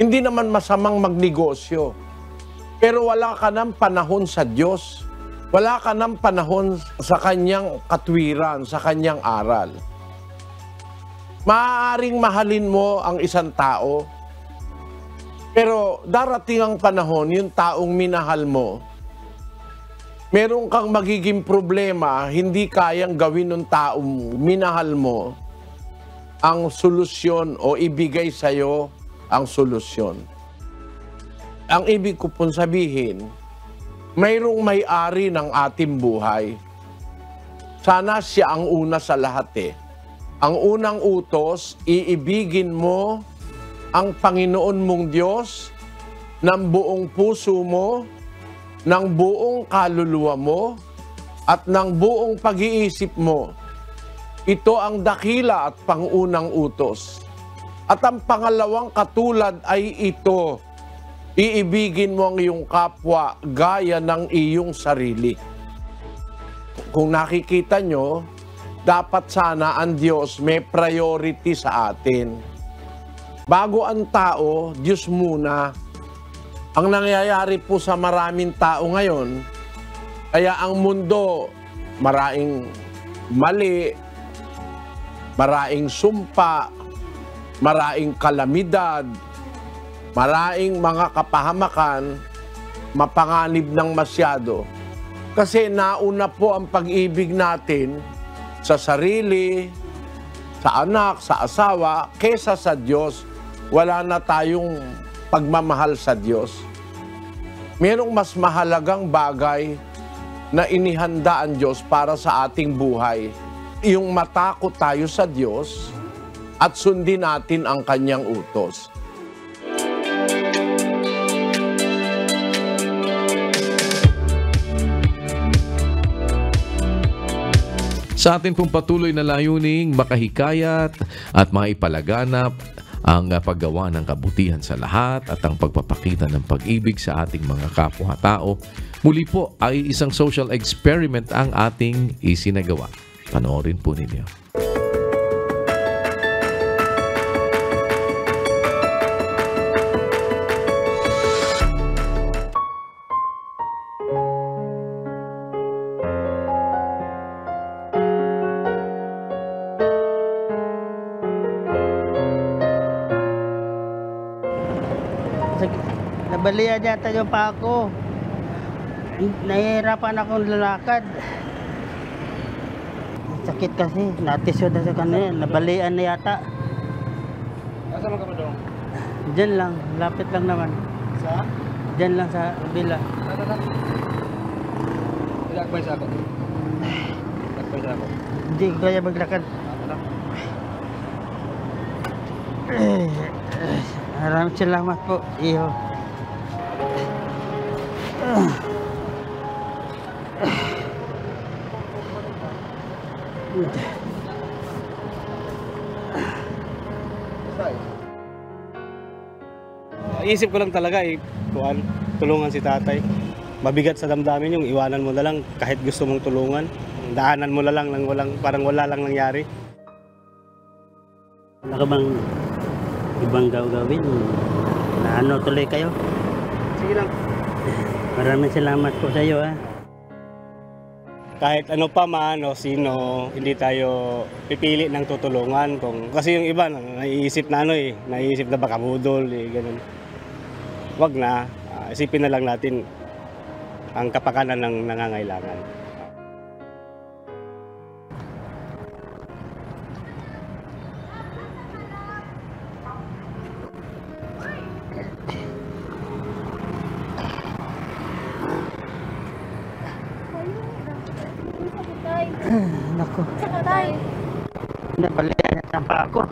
Hindi naman masamang magnegosyo. Pero wala ka ng panahon sa Diyos. Wala ka ng panahon sa kanyang katwiran, sa kanyang aral. Maaaring mahalin mo ang isang tao, pero darating ang panahon, yung taong minahal mo, meron kang magiging problema, hindi kayang gawin ng taong minahal mo ang solusyon o ibigay sa'yo ang solusyon. Ang ibig ko pong sabihin, mayroong may-ari ng ating buhay. Sana siya ang una sa lahat Ang unang utos, iibigin mo ang Panginoon mong Diyos ng buong puso mo, ng buong kaluluwa mo, at ng buong pag-iisip mo. Ito ang dakila at pangunang utos. At ang pangalawang katulad ay ito, iibigin mo ang iyong kapwa gaya ng iyong sarili. Kung nakikita nyo, dapat sana ang Diyos may priority sa atin. Bago ang tao, Diyos muna. Ang nangyayari po sa maraming tao ngayon, kaya ang mundo maraming mali, maraming sumpa, maraming kalamidad, maraming mga kapahamakan, mapanganib ng masyado. Kasi nauna po ang pag-ibig natin sa sarili, sa anak, sa asawa, kesa sa Diyos. Wala na tayong pagmamahal sa Diyos. Merong mas mahalagang bagay na inihanda ang Diyos para sa ating buhay. Yung matakot tayo sa Diyos at sundin natin ang Kanyang utos. Sa atin pong patuloy na layuning makahikayat at maipalaganap ang paggawa ng kabutihan sa lahat at ang pagpapakita ng pag-ibig sa ating mga kapwa-tao. Muli po ay isang social experiment ang ating isinagawa. Panoorin po ninyo. Nabalian yata yung pa ako. Nahihirapan akong lalakad. Sakit kasi. Natisod na sa kanina. Nabalian na yata. Saan mo ka ba doon? Diyan lang. Lapit lang naman. Saan? Diyan lang sa bila. Ilakbay sa ako. Ilakbay sa ako. Hindi ko kaya maglakad. Maraming salamat po, iyo. Isip ko lang talaga tulungan si tatay. Mabigat sa damdamin yung iwanan mo na lang kahit gusto mong tulungan. Daanan mo na lang nang parang wala lang nangyari. Wala ka bang ibang gawin? Na ano tuloy kayo? Sige lang. Maraming salamat po sa iyo. Kahit ano pa sino, hindi tayo pipili ng tutulungan. Kasi yung iba, naiisip na naiisip na baka budol, ganun. Wag na, isipin na lang natin ang kapakanan ng nangangailangan. Nako. Nabalian na pa ako.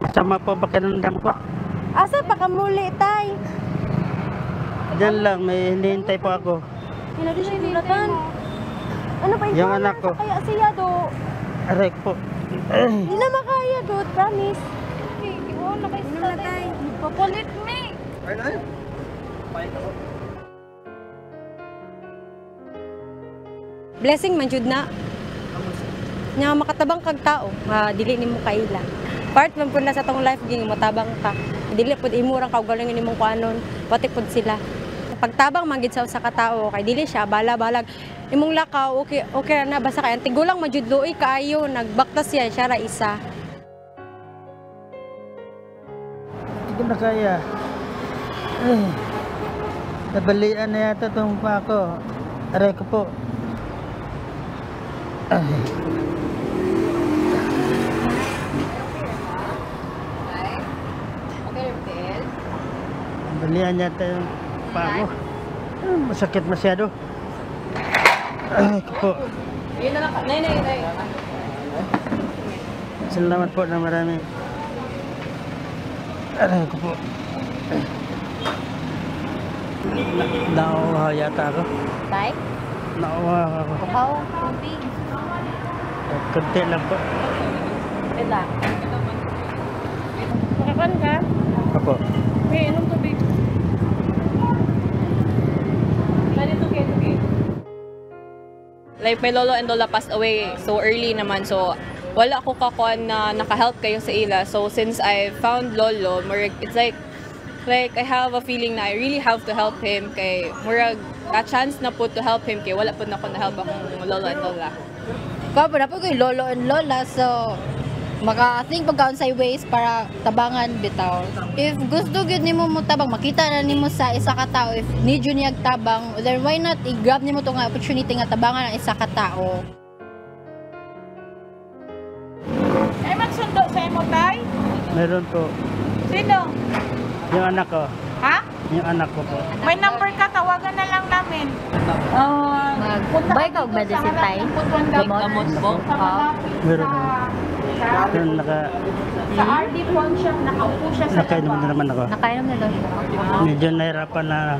Masama po pakiramdam ko. Asa pa ka muli, tay? Diyan lang, may hinihintay po ako. Hinahintay. Ano pa yung anak ko? Kaya siya do. Aray po. Hindi na makaya do, promise. Iwan na kayo sa tatay. Papalit me. Blessing man jud na. Nya makatabang kag tao, dili nimo kaila. Part man pud na sa tong life ging matabang ka. Dili pud imurang kaugalingon nimong kuanon, pati pud sila. Pagtabang man gid sa usa ka tawo kay dili siya bala-balag. Imong lakaw okay na basta kay antigulang man jud luoy kaayo nagbaktas siya ra isa. Hindi na kaya. Nabalian na yata itong pa ako. Aray ko po. Nabalian yata yung pa ako. Masakit masyado. Aray ko po. Yun na lang. Nay. Salamat po na marami. Aray ko po. Nauha yata ako. Tay? Nauha ako. Uhaw, tubig. Kunti lang po. Ila. Makakan ka? Apo. May inom tubig. Lali tugi. Like, my lolo and lola passed away so early naman. So, wala ko kakuan na naka-help kayo sa ila. So, since I found lolo, it's like I have a feeling na I really have to help him. Kay, murag, a chance na po to help him. Kay, wala po na ako na-help akong lolo and lola. Kaya po na po kay lolo and lola. So, maka-think pagkaon sa ways para tabangan bitaw. If gusto gyud nimo mo tabang, makita na nimo sa isa ka tao, if need yun niyag tabang, then why not i-grab nimo tong opportunity nga tabangan ang isa ka tao. Ay magsundo sa imo tay? Meron po. Sino? Yung anak ko. Ha? Yung anak ko po. May number ka, tawagan na lang namin. Buy ka og medicine tay? Gamot po? Meron po. Meron Sa RD Pawn Shop, nakaupo siya sa nakainom na naman ako. Nakainom na daw siya. Medyo nahirapan na.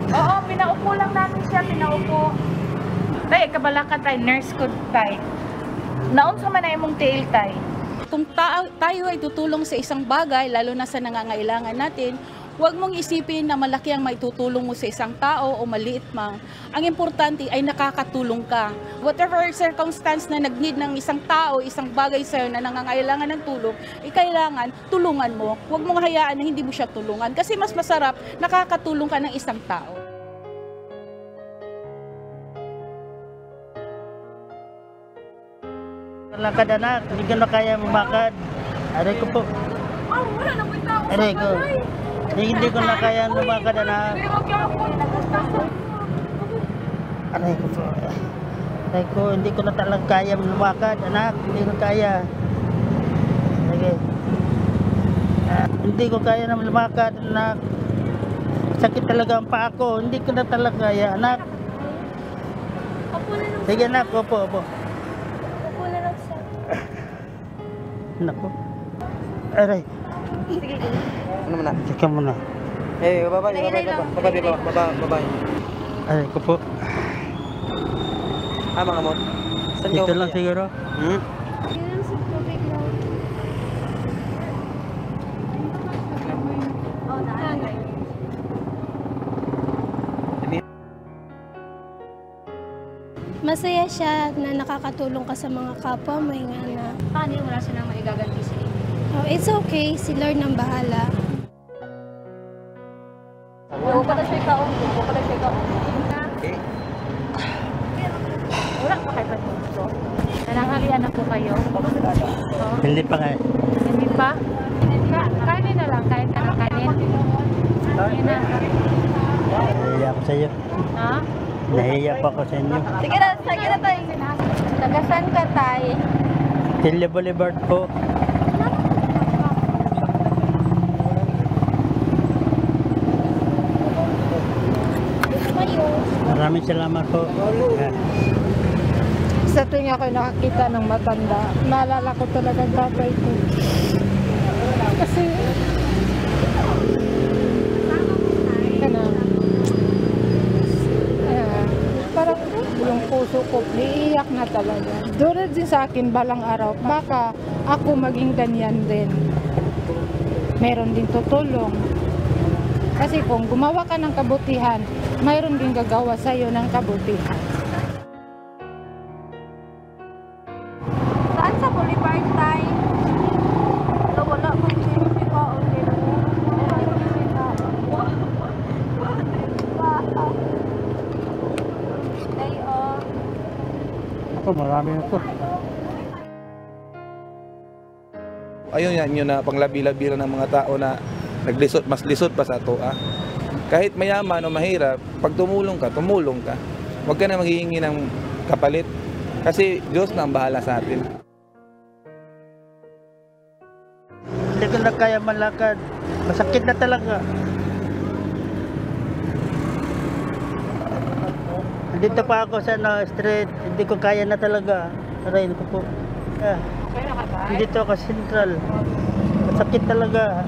Oo, pinaupo lang namin siya, pinaupo. Tay, kabala ka tay, nurse ko tay. Naon sa man ay mong tiil tay? Kung tayo ay tutulong sa isang bagay, lalo na sa nangangailangan natin, huwag mong isipin na malaki ang maitutulong mo sa isang tao o maliit mang. Ang importante ay nakakatulong ka. Whatever circumstance na nag-need ng isang tao, isang bagay sa'yo na nangangailangan ng tulong, kailangan tulungan mo. Huwag mong hayaan na hindi mo siya tulungan. Kasi mas masarap, nakakatulong ka ng isang tao. Lakad anak, hindi ko na kaya mamakad. Aray ko po. Aray ko. Hindi ko na kaya lumakad anak. Aray ko po. Aray ko, hindi ko na talaga kaya lumakad anak. Hindi ko kaya. Sige. Hindi ko kaya na lumakad anak. Sakit talaga ang paa ko. Hindi ko na talaga kaya anak. Sige anak, opo. Nako. Aray. Sige. Ano muna? Sige muna. Baba. Aray ko po. Mga mot. Ito lang siguro. Masaya siya na nakakatulong ka sa mga kapwa mo nga na. Paano wala siya nang maigaganti sa inyo? Oh, it's okay, si Lord nang bahala. Wala pa kayo dito. Nananghalian na po kayo? Hindi pa nga. Hindi pa? Kanin na lang, kain ka ng kanin. Kanin na. Nahiya ako sa iyo. Ha? Nahiya pa ako sa inyo. Sige na tayo. Tagasan ka tayo. Tilya Boulevard po. Maraming salamat po. Sa tuwing ako nakakita ng matanda, naalala ko talaga ang tatay ko. Kasi, parang yung puso ko, iiyak na talaga. Doon din sa akin balang araw, baka ako maging ganyan din. Meron din tutulong. Kasi kung gumawa ka ng kabutihan, mayroon din gagawa sa iyo ng kabutihan. Saan sa Boulevard tayo? Wala mo yung Ako, marami na to. Ayun yan yun na panglabi-labi lang ng mga tao na naglisot, mas lisot pa sa to. Kahit mayaman o mahirap, pag tumulong ka. Huwag ka na maghihingi ng kapalit. Kasi Diyos na ang bahala sa atin. Hindi ko na kaya malakad. Masakit na talaga. Dito pa ako sa street. Hindi ko kaya na talaga. Aray ko po. Dito ako central. Masakit talaga.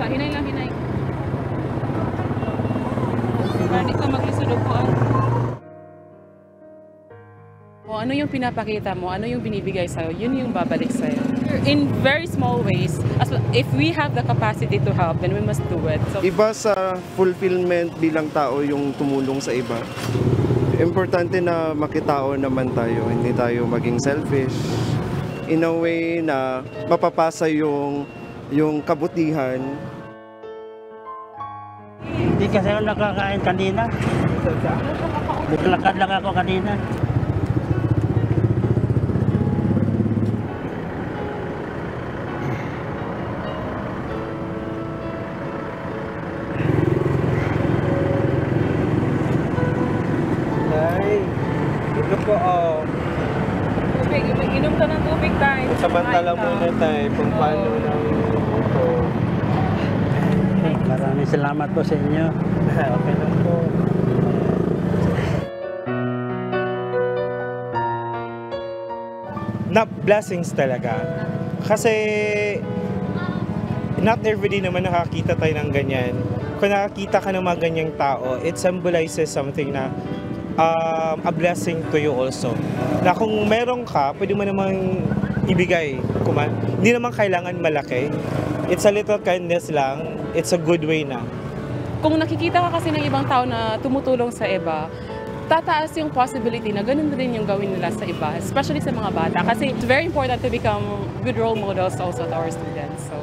Hinay lang, hinay. Hindi ka maglisod po. ano yung pinapakita mo, ano yung binibigay sa'yo, yun yung babalik sa'yo. In very small ways, if we have the capacity to help, then we must do it. So, iba sa fulfillment bilang tao yung tumulong sa iba. Importante na makitao naman tayo, hindi tayo maging selfish. In a way na mapapasa yung kabutihan. Hindi kasi ako nakakain kanina. Naglakad lang ako kanina. Ito po, tubig, inom ka ng tubig tayo. Samantala muna tayo kung paano lang ito. Maraming salamat po sa inyo. Okay lang po. Blessings talaga. Kasi not everyday naman nakakita tayo ng ganyan. Kung nakakita ka ng mga ganyang tao, it symbolizes something na a blessing to you also. Na kung meron ka, pwede mo namang ibigay. Hindi naman kailangan malaki. It's a little kindness lang. It's a good way na. Kung nakikita ka kasi ng ibang tao na tumutulong sa iba, tataas yung possibility na ganun din yung gawin nila sa iba, especially sa mga bata. Kasi it's very important to become good role models also to our students. So.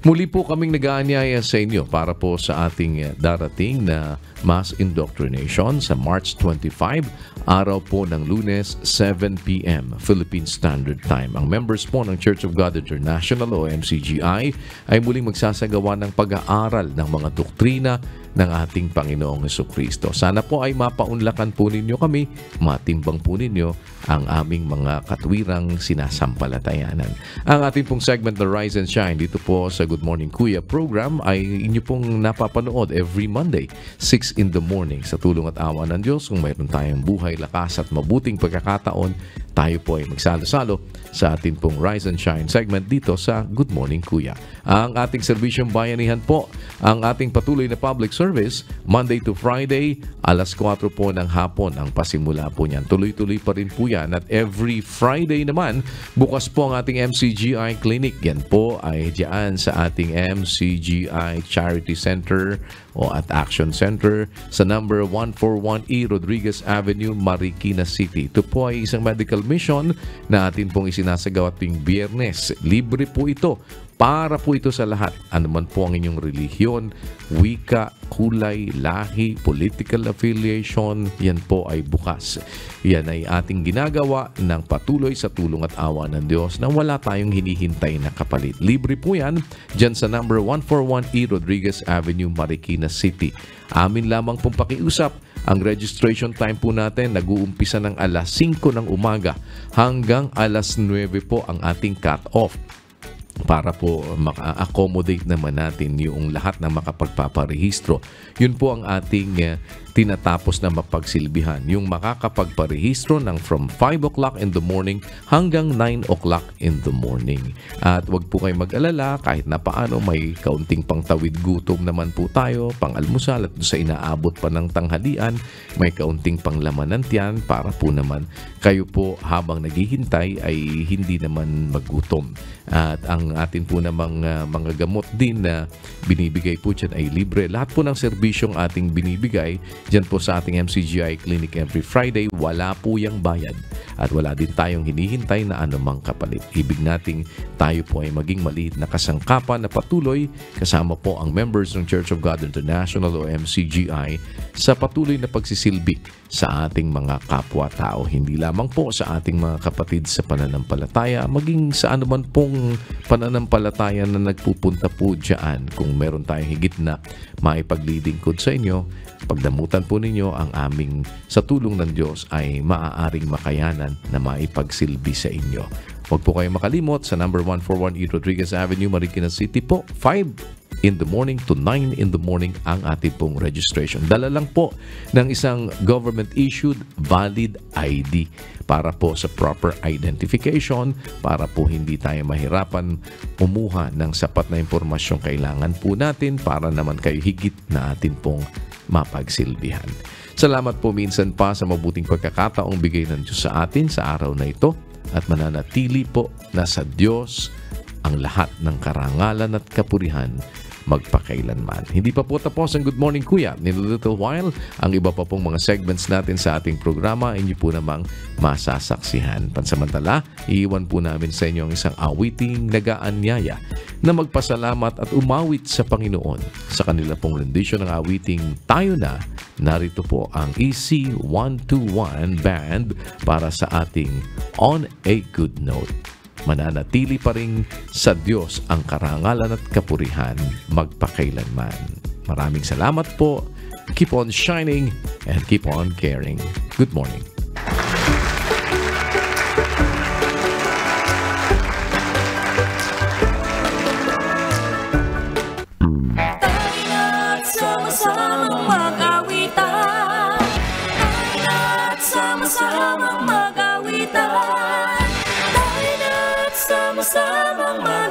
Muli po kaming nag-aanyaya sa inyo para po sa ating darating na mass indoctrination sa March 25, araw po ng Lunes, 7 p.m. Philippine Standard Time. Ang members po ng Church of God International o MCGI ay muling magsasagawa ng pag-aaral ng mga doktrina ng ating Panginoong Jesucristo. Sana po ay mapaunlakan po ninyo kami, matimbang po ninyo ang aming mga katwirang sinasampalatayanan. Ang ating pong segment na Rise and Shine dito po sa Good Morning Kuya program ay inyo pong napapanood every Monday, 6 in the morning. Sa tulong at awa ng Diyos, kung mayroon tayong buhay, lakas at mabuting pagkakataon, tayo po ay magsalo-salo sa ating pong Rise and Shine segment dito sa Good Morning Kuya. Ang ating serbisyong bayanihan po, ang ating patuloy na public service, Monday to Friday, alas 4 po ng hapon ang pasimula po niyan. Tuloy-tuloy pa rin po yan. At every Friday naman, bukas po ang ating MCGI Clinic. Yan po ay diyan sa ating MCGI Charity Center o at Action Center sa number 141E Rodriguez Avenue, Marikina City. Ito po ay isang medical mission na atin pong isinasagawa tuwing Biyernes. Libre po ito. Para po ito sa lahat. Ano man po ang inyong relihiyon, wika, kulay, lahi, political affiliation, yan po ay bukas. Yan ay ating ginagawa ng patuloy sa tulong at awa ng Diyos na wala tayong hinihintay na kapalit. Libre po yan dyan sa number 141E Rodriguez Avenue, Marikina City. Amin lamang pong pakiusap. Ang registration time po natin nag-uumpisa ng alas 5 ng umaga hanggang alas 9 po ang ating cut-off. Para po maka-accommodate naman natin yung lahat na makapagpaparehistro. Yun po ang ating tinatapos na mapagsilbihan. Yung makakapagparehistro ng from 5 o'clock in the morning hanggang 9 o'clock in the morning. At wag po kayo mag-alala, kahit na paano may kaunting pangtawid gutom naman po tayo, pang-almusal at sa inaabot pa ng tanghalian, may kaunting panglaman ng tiyan para po naman kayo po habang naghihintay ay hindi naman magutom. At ang atin po namang mga gamot din na binibigay po dyan ay libre. Lahat po ng serbisyong ating binibigay dyan po sa ating MCGI Clinic every Friday, wala po yung bayad. At wala din tayong hinihintay na anumang kapalit. Ibig nating tayo po ay maging maliit na kasangkapan na patuloy kasama po ang members ng Church of God International o MCGI sa patuloy na pagsisilbi sa ating mga kapwa-tao. Hindi lamang po sa ating mga kapatid sa pananampalataya, maging sa anuman pong pananampalataya na nagpupunta po dyan. Kung meron tayong higit na maipaglilingkod sa inyo, pagdamutan po ninyo ang aming sa tulong ng Diyos ay maaaring makayanan na maipagsilbi sa inyo. Huwag po kayong makalimot sa number 141 E. Rodriguez Avenue, Marikina City po, 5 in the morning to 9 in the morning ang ating pong registration. Dala lang po ng isang government-issued valid ID para po sa proper identification, para po hindi tayo mahirapan umuha ng sapat na impormasyong kailangan po natin para naman kayo higit na atin pong mapagsilbihan. Salamat po minsan pa sa mabuting pagkakataong bigay ng Diyos sa atin sa araw na ito at mananatili po na sa Diyos ang lahat ng karangalan at kapurihan magpakailanman. Hindi pa po tapos ang Good Morning Kuya. In a little while, ang iba pa pong mga segments natin sa ating programa inyo po namang masasaksihan. Pansamantala, iiwan po namin sa inyo ang isang awiting nagaanyaya na magpasalamat at umawit sa Panginoon. Sa kanila pong rendition ng awiting Tayo Na, narito po ang EC121 Band para sa ating On a Good Note. Mananatili pa rin sa Diyos ang karangalan at kapurihan magpakailanman. Maraming salamat po. Keep on shining and keep on caring. Good morning. Sama-samang mag-awitan, at sama-samang mag-awitan, sama-samang